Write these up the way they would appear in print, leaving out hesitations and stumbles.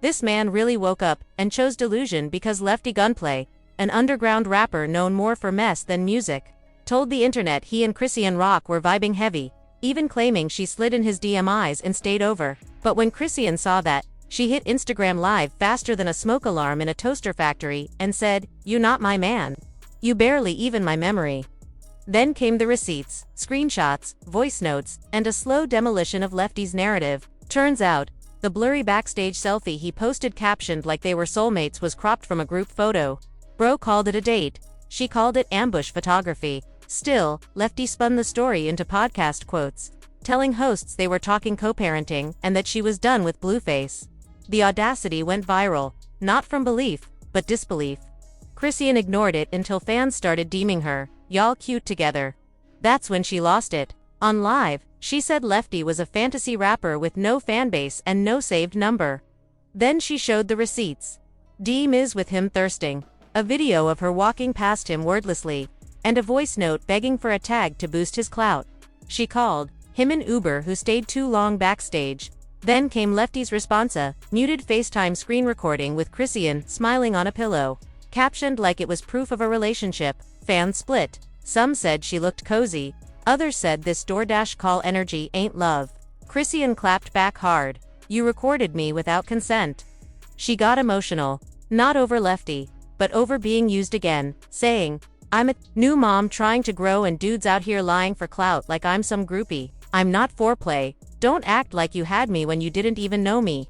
This man really woke up and chose delusion because Lefty Gunplay, an underground rapper known more for mess than music, told the internet he and ChriseanRock were vibing heavy, even claiming she slid in his DMs and stayed over. But when Chrisian saw that, she hit Instagram Live faster than a smoke alarm in a toaster factory and said, "You not my man. You barely even my memory." Then came the receipts, screenshots, voice notes, and a slow demolition of Lefty's narrative. Turns out, the blurry backstage selfie he posted captioned like they were soulmates was cropped from a group photo. Bro called it a date. She called it ambush photography. Still, Lefty spun the story into podcast quotes, telling hosts they were talking co-parenting and that she was done with Blueface. The audacity went viral, not from belief, but disbelief. Chrisian ignored it until fans started deeming her, "Y'all cute together." That's when she lost it. On Live, she said Lefty was a fantasy rapper with no fanbase and no saved number. Then she showed the receipts. DM with him thirsting, a video of her walking past him wordlessly, and a voice note begging for a tag to boost his clout. She called him an Uber who stayed too long backstage. Then came Lefty's responsa, muted FaceTime screen recording with Chrisian smiling on a pillow, captioned like it was proof of a relationship. Fans split. Some said she looked cozy. Others said this DoorDash call energy ain't love. Chrisian clapped back hard. "You recorded me without consent." She got emotional, not over Lefty, but over being used again, saying, "I'm a new mom trying to grow and dudes out here lying for clout like I'm some groupie. I'm not foreplay. Don't act like you had me when you didn't even know me."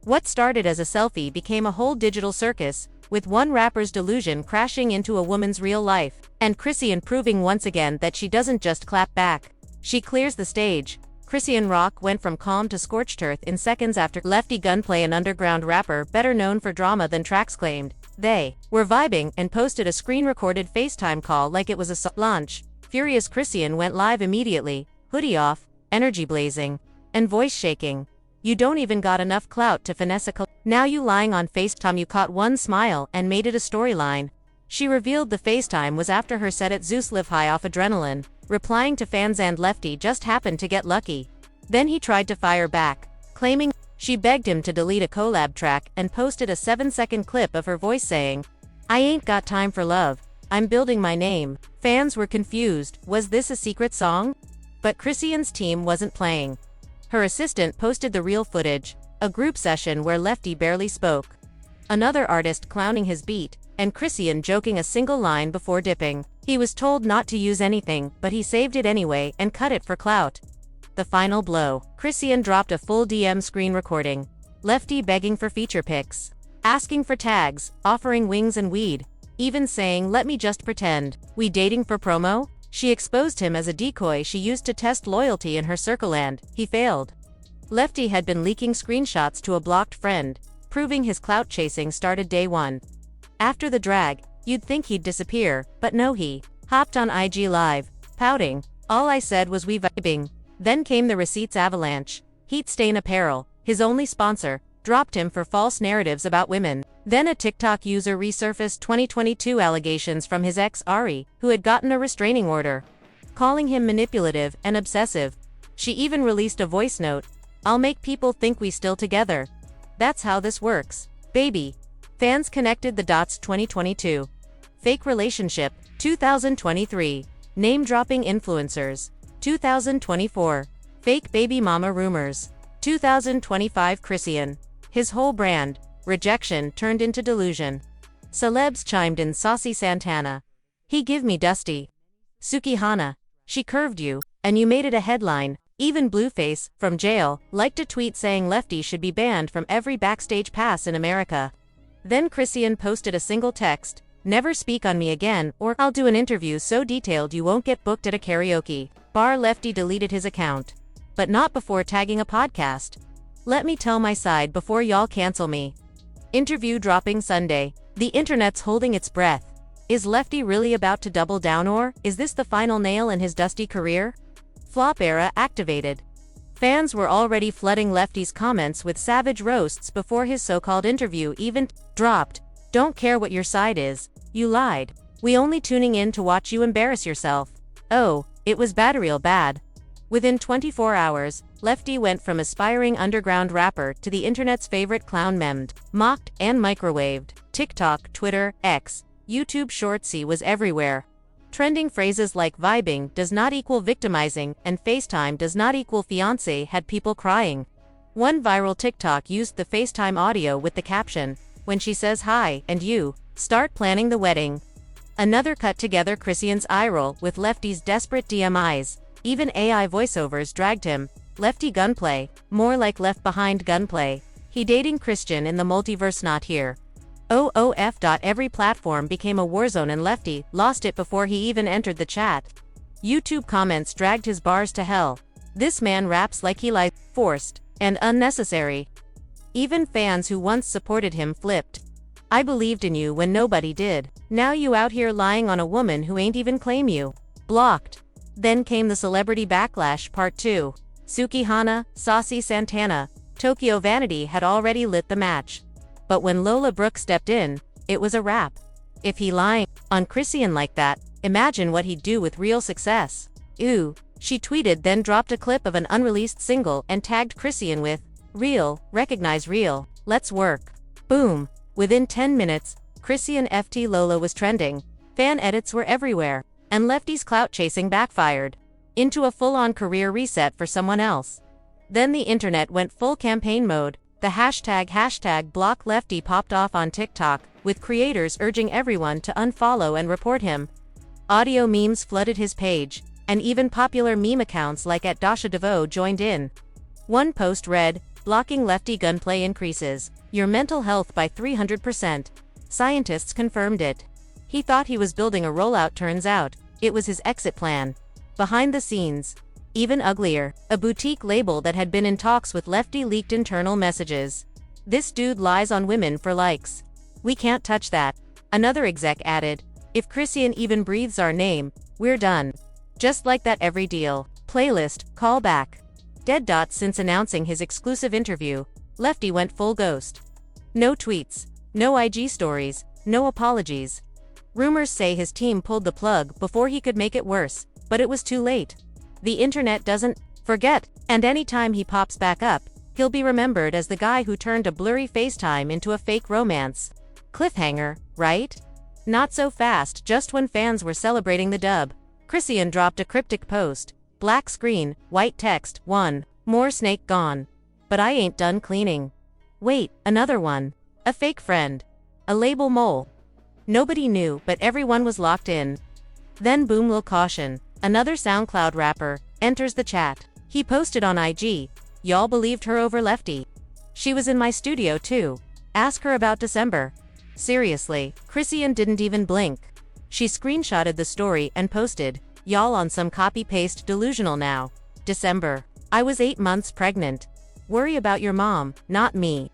What started as a selfie became a whole digital circus, with one rapper's delusion crashing into a woman's real life, and Chrisian proving once again that she doesn't just clap back. She clears the stage. ChriseanRock went from calm to scorched earth in seconds after Lefty Gunplay, an underground rapper better known for drama than tracks, claimed they were vibing and posted a screen-recorded FaceTime call like it was a launch. Furious Chrisian went live immediately, hoodie off, energy blazing, and voice shaking. "You don't even got enough clout to finesse a now you lying on FaceTime. You caught one smile and made it a storyline." She revealed the FaceTime was after her set at Zeus Live high off adrenaline, replying to fans, and Lefty just happened to get lucky. Then he tried to fire back, claiming she begged him to delete a collab track and posted a 7-second clip of her voice saying, "I ain't got time for love. I'm building my name." Fans were confused. Was this a secret song? But Chrisian's team wasn't playing. Her assistant posted the real footage, a group session where Lefty barely spoke, another artist clowning his beat, and Chrisian joking a single line before dipping. He was told not to use anything, but he saved it anyway and cut it for clout. The final blow. Chrisian dropped a full DM screen recording. Lefty begging for feature pics, asking for tags, offering wings and weed, even saying, "Let me just pretend we dating for promo." She exposed him as a decoy she used to test loyalty in her circle, and he failed. Lefty had been leaking screenshots to a blocked friend, proving his clout chasing started day one. After the drag, you'd think he'd disappear, but no, he hopped on IG Live, pouting. "All I said was we vibing." Then came the receipts avalanche. Heat Stain Apparel, his only sponsor, dropped him for false narratives about women. Then a TikTok user resurfaced 2022 allegations from his ex Ari, who had gotten a restraining order, calling him manipulative and obsessive. She even released a voice note, "I'll make people think we still together. That's how this works, baby." Fans connected the dots. 2022. Fake relationship. 2023. Name-dropping influencers. 2024. Fake baby mama rumors. 2025. Chrisian. His whole brand, rejection turned into delusion. Celebs chimed in. Saucy Santana. "He give me Dusty." Sukihana. "She curved you, and you made it a headline." Even Blueface, from jail, liked a tweet saying Lefty should be banned from every backstage pass in America. Then Chrisian posted a single text, "Never speak on me again, or I'll do an interview so detailed you won't get booked at a karaoke bar." Lefty deleted his account, but not before tagging a podcast. "Let me tell my side before y'all cancel me." Interview dropping Sunday. The internet's holding its breath. Is Lefty really about to double down, or is this the final nail in his dusty career? Flop era activated. Fans were already flooding Lefty's comments with savage roasts before his so-called interview even dropped. "Don't care what your side is. You lied. We only tuning in to watch you embarrass yourself. Oh, it was bad, real bad." Within 24 hours, Lefty went from aspiring underground rapper to the internet's favorite clown memed, mocked, and microwaved. TikTok, Twitter, X, YouTube Shortsy was everywhere. Trending phrases like vibing does not equal victimizing and FaceTime does not equal fiancé had people crying. One viral TikTok used the FaceTime audio with the caption, "When she says hi, and you, start planning the wedding." Another cut together Chrisian's eye roll with Lefty's desperate DMIs. Even AI voiceovers dragged him. Lefty Gunplay, more like Left Behind Gunplay. He dating Christian in the multiverse, not here. OOF. Every platform became a warzone and Lefty lost it before he even entered the chat. YouTube comments dragged his bars to hell. This man raps like he lies, forced, and unnecessary. Even fans who once supported him flipped. I believed in you when nobody did. Now you out here lying on a woman who ain't even claim you. Blocked. Then came the celebrity backlash part 2. Suki Hana, Saucy Santana, Tokyo Vanity had already lit the match. But when Lola Brooke stepped in, it was a wrap. If he lying on Chrisian like that, imagine what he'd do with real success. Ew, she tweeted, then dropped a clip of an unreleased single and tagged Chrisian with, "Real, recognize real, let's work." Boom. Within 10 minutes, Chrisian FT Lola was trending. Fan edits were everywhere. And Lefty's clout chasing backfired into a full-on career reset for someone else. Then the internet went full campaign mode. The hashtag block Lefty popped off on TikTok, with creators urging everyone to unfollow and report him. Audio memes flooded his page, and even popular meme accounts like @DashaDevo joined in. One post read, "Blocking Lefty Gunplay increases your mental health by 300%. Scientists confirmed it." He thought he was building a rollout, turns out it was his exit plan. Behind the scenes, even uglier, a boutique label that had been in talks with Lefty leaked internal messages. "This dude lies on women for likes. We can't touch that." Another exec added, "If Chrisian even breathes our name, we're done." Just like that, every deal. Playlist, callback. Dead. Since announcing his exclusive interview, Lefty went full ghost. No tweets, no IG stories, no apologies. Rumors say his team pulled the plug before he could make it worse, but it was too late. The internet doesn't forget, and anytime he pops back up, he'll be remembered as the guy who turned a blurry FaceTime into a fake romance. Cliffhanger, right? Not so fast. Just when fans were celebrating the dub, Chrisian dropped a cryptic post. Black screen, white text, 1. More snake gone. But I ain't done cleaning. Wait, another one. A fake friend. A label mole. Nobody knew, but everyone was locked in. Then boom, Lil Caution, another SoundCloud rapper, enters the chat. He posted on IG, "Y'all believed her over Lefty. She was in my studio too. Ask her about December." Seriously, Chrisian didn't even blink. She screenshotted the story and posted, "Y'all on some copy-paste delusional now. December. I was 8 months pregnant. Worry about your mom, not me."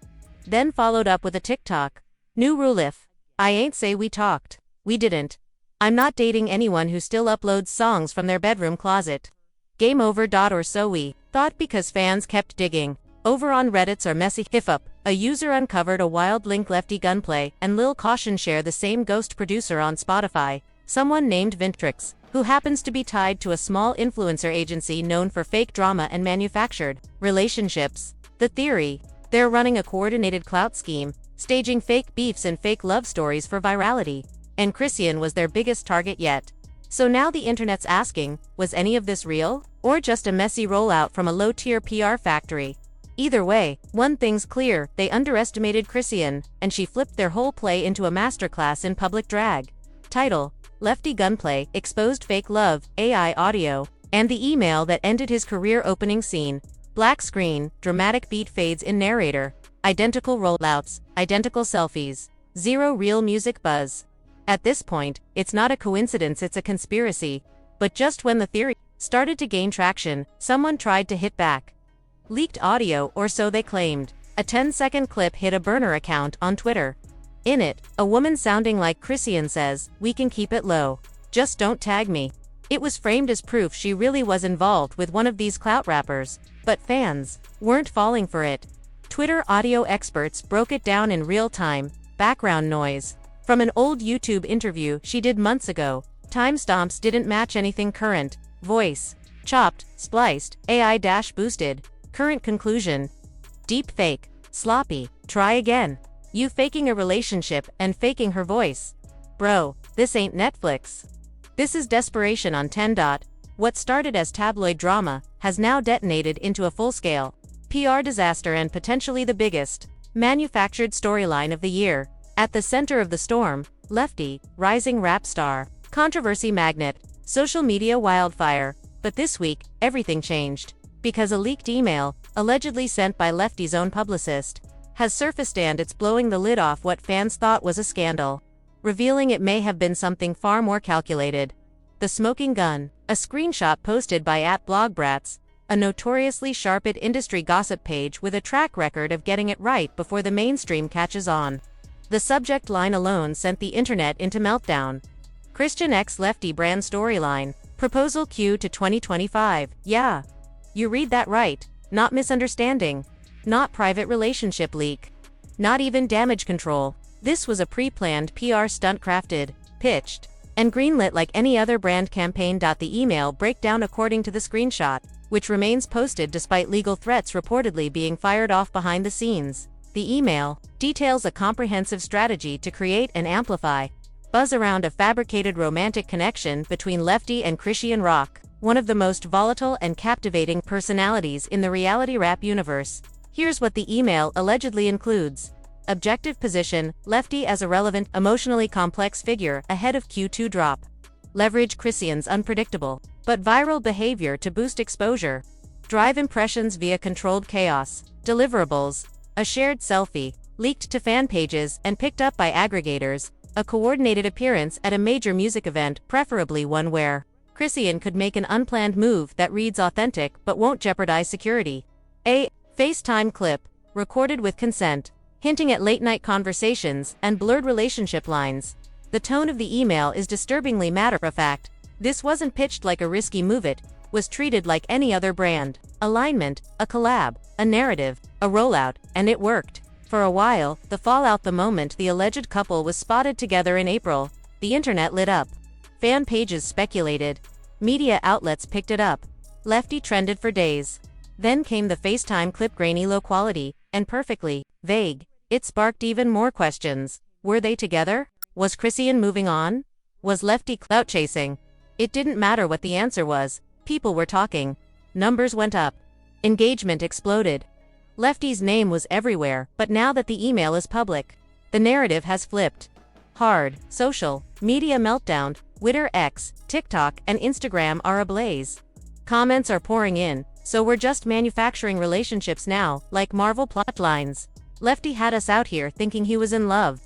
Then followed up with a TikTok. "New rule if I ain't say we talked. We didn't. I'm not dating anyone who still uploads songs from their bedroom closet. Game over. Or so we thought, because fans kept digging. Over on Reddit's or messy hif-up, a user uncovered a wild link. Lefty Gunplay and Lil Caution share the same ghost producer on Spotify, someone named Vintrix, who happens to be tied to a small influencer agency known for fake drama and manufactured relationships. The theory? They're running a coordinated clout scheme, staging fake beefs and fake love stories for virality. And Chrisian was their biggest target yet. So now the internet's asking, was any of this real? Or just a messy rollout from a low-tier PR factory? Either way, one thing's clear, they underestimated Chrisian, and she flipped their whole play into a masterclass in public drag. Title: Lefty Gunplay exposed fake love, AI audio, and the email that ended his career. Opening scene. Black screen, dramatic beat fades in narrator. Identical rollouts, identical selfies. Zero real music buzz. At this point, it's not a coincidence, it's a conspiracy. But just when the theory started to gain traction, someone tried to hit back. Leaked audio, or so they claimed. A 10-second clip hit a burner account on Twitter. In it, a woman sounding like Chrisian says, "We can keep it low. Just don't tag me." It was framed as proof she really was involved with one of these clout rappers, but fans weren't falling for it. Twitter audio experts broke it down in real time. Background noise from an old YouTube interview she did months ago. Timestamps didn't match anything current. Voice chopped, spliced, AI-boosted. Current conclusion: deep fake, sloppy, try again. You faking a relationship and faking her voice. Bro, this ain't Netflix. This is desperation on 10. What started as tabloid drama has now detonated into a full-scale PR disaster and potentially the biggest manufactured storyline of the year. At the center of the storm, Lefty, rising rap star, controversy magnet, social media wildfire. But this week, everything changed. Because a leaked email, allegedly sent by Lefty's own publicist, has surfaced and it's blowing the lid off what fans thought was a scandal, revealing it may have been something far more calculated. The smoking gun, a screenshot posted by @blogbrats, a notoriously sharp industry gossip page with a track record of getting it right before the mainstream catches on. The subject line alone sent the internet into meltdown. Christian x Lefty brand storyline, proposal Q to 2025. Yeah. You read that right. Not misunderstanding. Not private relationship leak. Not even damage control. This was a pre-planned PR stunt crafted, pitched, and greenlit like any other brand campaign. The email breakdown according to the screenshot, which remains posted despite legal threats reportedly being fired off behind the scenes. The email details a comprehensive strategy to create and amplify buzz around a fabricated romantic connection between Lefty and ChriseanRock, one of the most volatile and captivating personalities in the reality rap universe. Here's what the email allegedly includes. Objective position: Lefty as a relevant, emotionally complex figure ahead of Q2 drop. Leverage Chrisian's unpredictable but viral behavior to boost exposure. Drive impressions via controlled chaos. Deliverables: a shared selfie, leaked to fan pages and picked up by aggregators. A coordinated appearance at a major music event, preferably one where Chrisian could make an unplanned move that reads authentic but won't jeopardize security. A FaceTime clip, recorded with consent, hinting at late-night conversations and blurred relationship lines. The tone of the email is disturbingly matter-of-fact. This wasn't pitched like a risky move, it was treated like any other brand alignment, a collab, a narrative, a rollout, and it worked. For a while, the fallout the moment the alleged couple was spotted together in April, the internet lit up. Fan pages speculated. Media outlets picked it up. Lefty trended for days. Then came the FaceTime clip, grainy, low quality, and perfectly vague. It sparked even more questions. Were they together? Was Chrisian moving on? Was Lefty clout chasing? It didn't matter what the answer was. People were talking. Numbers went up. Engagement exploded. Lefty's name was everywhere, but now that the email is public, the narrative has flipped. Hard, social, media meltdown, Twitter, X, TikTok, and Instagram are ablaze. Comments are pouring in, so we're just manufacturing relationships now, like Marvel plotlines. Lefty had us out here thinking he was in love.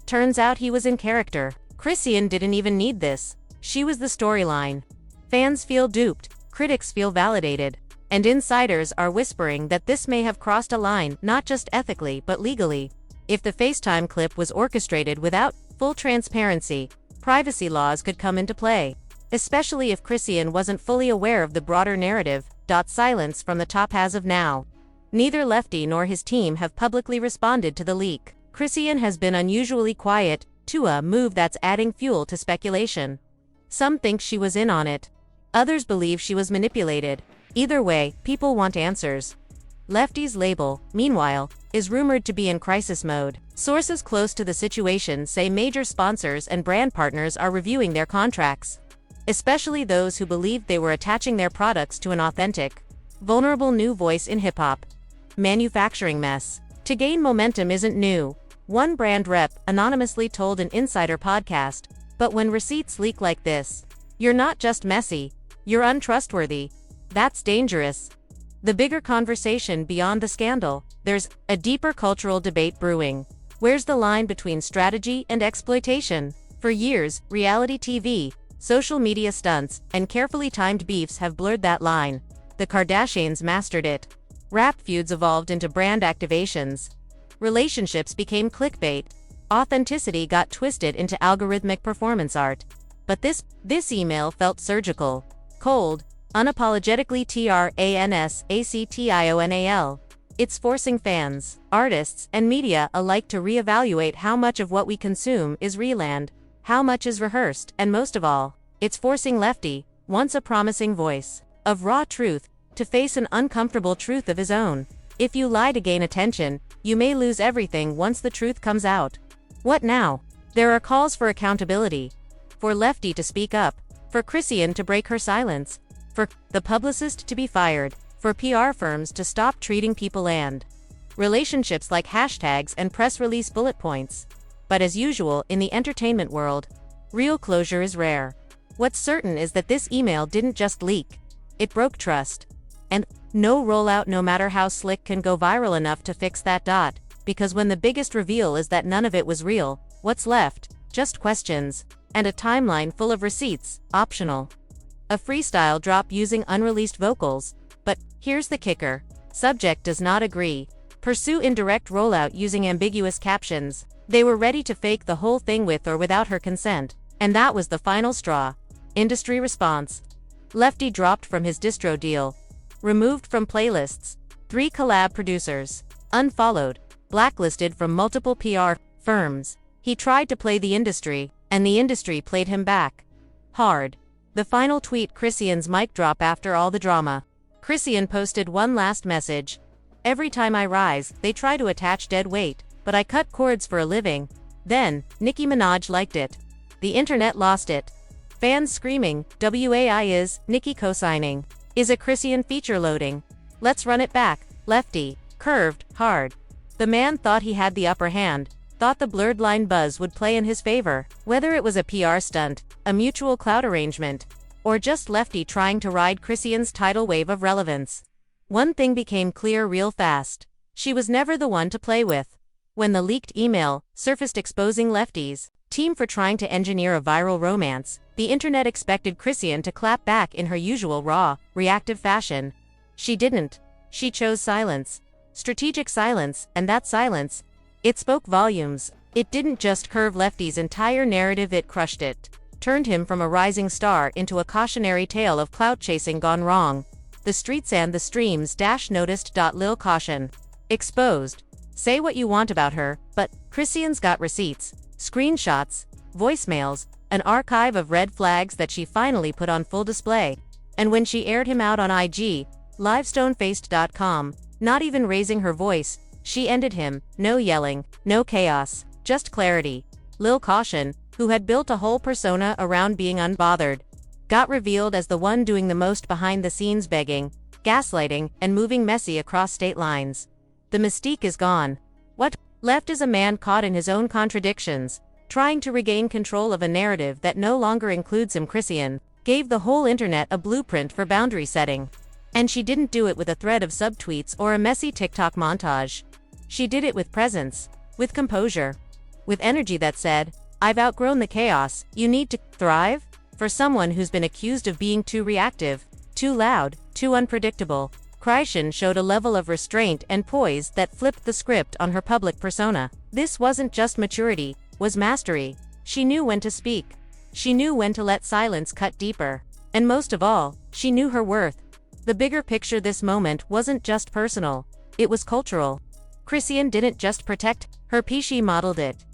Turns out he was in character. Chrisian didn't even need this. She was the storyline. Fans feel duped, critics feel validated. And insiders are whispering that this may have crossed a line, not just ethically but legally. If the FaceTime clip was orchestrated without full transparency, privacy laws could come into play. Especially if Chrisian wasn't fully aware of the broader narrative. Silence from the top as of now. Neither Lefty nor his team have publicly responded to the leak. Chrisian has been unusually quiet, to a move that's adding fuel to speculation. Some think she was in on it. Others believe she was manipulated. Either way, people want answers. Lefty's label, meanwhile, is rumored to be in crisis mode. Sources close to the situation say major sponsors and brand partners are reviewing their contracts, especially those who believed they were attaching their products to an authentic, vulnerable new voice in hip-hop. Manufacturing mess. To gain momentum isn't new. One brand rep anonymously told an insider podcast, but when receipts leak like this, you're not just messy, you're untrustworthy. That's dangerous. The bigger conversation beyond the scandal, there's a deeper cultural debate brewing. Where's the line between strategy and exploitation? For years, reality TV, social media stunts, and carefully timed beefs have blurred that line. The Kardashians mastered it. Rap feuds evolved into brand activations. Relationships became clickbait. Authenticity got twisted into algorithmic performance art. But this email felt surgical. Cold, unapologetically transactional. It's forcing fans, artists, and media alike to reevaluate how much of what we consume is real, how much is rehearsed, and most of all, it's forcing Lefty, once a promising voice of raw truth, to face an uncomfortable truth of his own. If you lie to gain attention, you may lose everything once the truth comes out. What now? There are calls for accountability. For Lefty to speak up. For Chrisian to break her silence. For the publicist to be fired. For PR firms to stop treating people and relationships like hashtags and press release bullet points. But as usual in the entertainment world, real closure is rare. What's certain is that this email didn't just leak. It broke trust. And no rollout, no matter how slick, can go viral enough to fix that. Because when the biggest reveal is that none of it was real, what's left? Just questions. And a timeline full of receipts, optional. A freestyle drop using unreleased vocals. But here's the kicker. Subject does not agree. Pursue indirect rollout using ambiguous captions. They were ready to fake the whole thing with or without her consent. And that was the final straw. Industry response. Lefty dropped from his distro deal. Removed from playlists. 3 collab producers. Unfollowed. Blacklisted from multiple PR firms. He tried to play the industry, and the industry played him back. Hard. The final tweet, Chrisian's mic drop after all the drama. Chrisian posted one last message. Every time I rise, they try to attach dead weight, but I cut cords for a living. Then, Nicki Minaj liked it. The internet lost it. Fans screaming, WAI is, Nicki co-signing. Is a Chrisian feature loading? Let's run it back. Lefty. Curved, hard. The man thought he had the upper hand, thought the blurred line buzz would play in his favor, whether it was a PR stunt, a mutual clout arrangement, or just Lefty trying to ride Chrisian's tidal wave of relevance. One thing became clear real fast. She was never the one to play with. When the leaked email surfaced exposing Lefty's team for trying to engineer a viral romance, the internet expected Chrisian to clap back in her usual raw, reactive fashion. She didn't. She chose silence. Strategic silence, and that silence, it spoke volumes. It didn't just curve Lefty's entire narrative, it crushed it. Turned him from a rising star into a cautionary tale of clout chasing gone wrong. The streets and the streams noticed. Lil caution. Exposed. Say what you want about her, but Chrisian's got receipts, screenshots, voicemails, an archive of red flags that she finally put on full display. And when she aired him out on IG, livestonefaced.com, not even raising her voice, she ended him. No yelling, no chaos, just clarity. Lil Caution, who had built a whole persona around being unbothered, got revealed as the one doing the most behind the scenes, begging, gaslighting, and moving messy across state lines. The mystique is gone. What left is a man caught in his own contradictions, trying to regain control of a narrative that no longer includes him. Chrisian gave the whole internet a blueprint for boundary setting. And she didn't do it with a thread of subtweets or a messy TikTok montage. She did it with presence, with composure, with energy that said, I've outgrown the chaos, you need to thrive? For someone who's been accused of being too reactive, too loud, too unpredictable, Chrisian showed a level of restraint and poise that flipped the script on her public persona. This wasn't just maturity, was mastery. She knew when to speak. She knew when to let silence cut deeper. And most of all, she knew her worth. The bigger picture, this moment wasn't just personal, it was cultural. Chrisian didn't just protect her peace, she modeled it.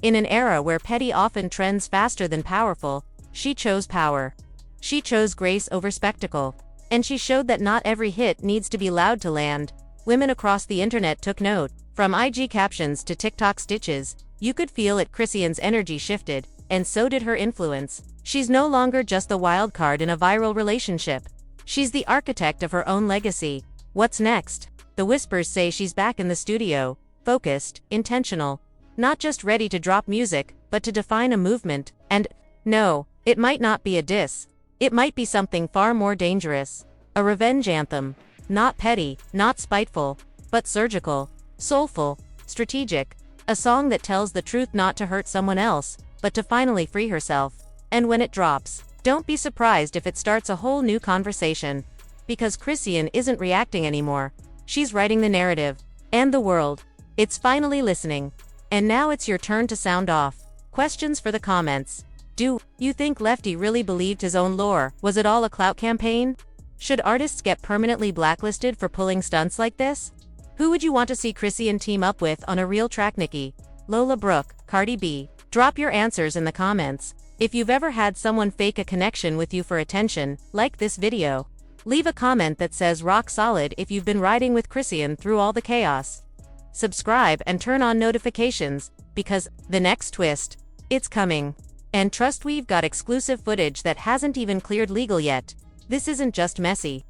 In an era where petty often trends faster than powerful, she chose power. She chose grace over spectacle. And she showed that not every hit needs to be loud to land. Women across the internet took note. From IG captions to TikTok stitches, you could feel it. Chrisian's energy shifted, and so did her influence. She's no longer just the wild card in a viral relationship. She's the architect of her own legacy. What's next? The whispers say she's back in the studio, focused, intentional, not just ready to drop music, but to define a movement. And no, it might not be a diss. It might be something far more dangerous. A revenge anthem. Not petty, not spiteful, but surgical, soulful, strategic. A song that tells the truth, not to hurt someone else, but to finally free herself. And when it drops, don't be surprised if it starts a whole new conversation. Because Chrisian isn't reacting anymore. She's writing the narrative. And the world. It's finally listening. And now it's your turn to sound off. Questions for the comments. Do you think Lefty really believed his own lore? Was it all a clout campaign? Should artists get permanently blacklisted for pulling stunts like this? Who would you want to see Chrisian team up with on a real track? Nicki, Lola Brooke, Cardi B? Drop your answers in the comments. If you've ever had someone fake a connection with you for attention, like this video. Leave a comment that says rock solid if you've been riding with Chrisian through all the chaos. Subscribe and turn on notifications, because the next twist, it's coming. And trust, we've got exclusive footage that hasn't even cleared legal yet. This isn't just messy,